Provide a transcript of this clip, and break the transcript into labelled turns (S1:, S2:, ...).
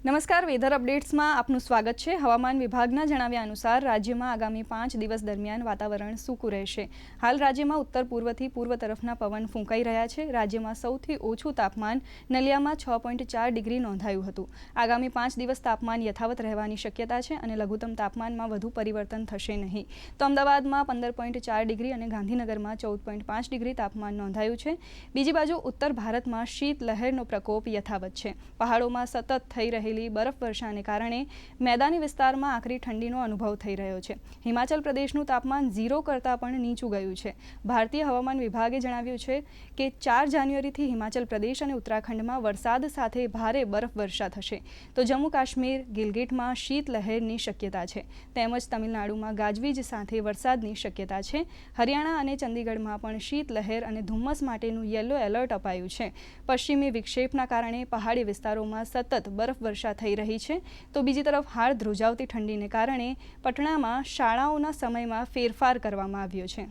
S1: નમસ્કાર, વેધર અપડેટ્સમાં આપનું સ્વાગત છે। હવામાન વિભાગના જણાવ્યા અનુસાર રાજ્યમાં આગામી 5 દિવસ દરમિયાન વાતાવરણ સૂકું રહેશે। હાલ રાજ્યમાં ઉત્તર પૂર્વથી પૂર્વ તરફના પવન ફૂંકાઈ રહ્યા છે। રાજ્યમાં સૌથી ઓછું તાપમાન નલિયામાં 6.4 ડિગ્રી નોંધાયું હતું। આગામી 5 દિવસ તાપમાન યથાવત રહેવાની શક્યતા છે અને લઘુત્તમ તાપમાનમાં વધુ પરિવર્તન થશે નહીં। તો અમદાવાદમાં 15.4 ડિગ્રી અને ગાંધીનગરમાં 14.5 ડિગ્રી તાપમાન નોંધાયું છે। બીજી બાજુ ઉત્તર ભારતમાં શીત લહેરનો પ્રકોપ યથાવત છે। પહાડોમાં સતત થઈ રહેલી બરફવર્ષાને કારણે મેદાની વિસ્તારમાં આકરી ઠંડીનો અનુભવ થઈ રહ્યો છે। હિમાચલ પ્રદેશનું તાપમાન 0 કરતાં પણ નીચું ગયું છે। ભારતીય હવામાન વિભાગે જણાવ્યું છે કે 4 જાન્યુઆરીથી હિમાચલ પ્રદેશ અને ઉત્તરાખંડમાં વરસાદ સાથે ભારે બરફવર્ષા થશે, તો જમ્મુ કાશ્મીર, ગિલગિટમાં શીત લહેરની શક્યતા છે, તેમજ તમિલનાડુમાં ગાજવીજ સાથે વરસાદની શક્યતા છે। હરિયાણા અને ચંદીગઢમાં પણ શીત લહેર અને ધુમ્મસ માટેનું યલો એલર્ટ અપાયું છે। પશ્ચિમી વિક્ષેપના કારણે પહાડી વિસ્તારોમાં સતત બરફવર્ષા થઈ રહી છે, તો બીજી તરફ હાડ ધ્રુજાવતી ઠંડીને કારણે પટણામાં શાળાઓના સમયમાં ફેરફાર કરવામાં આવ્યો છે।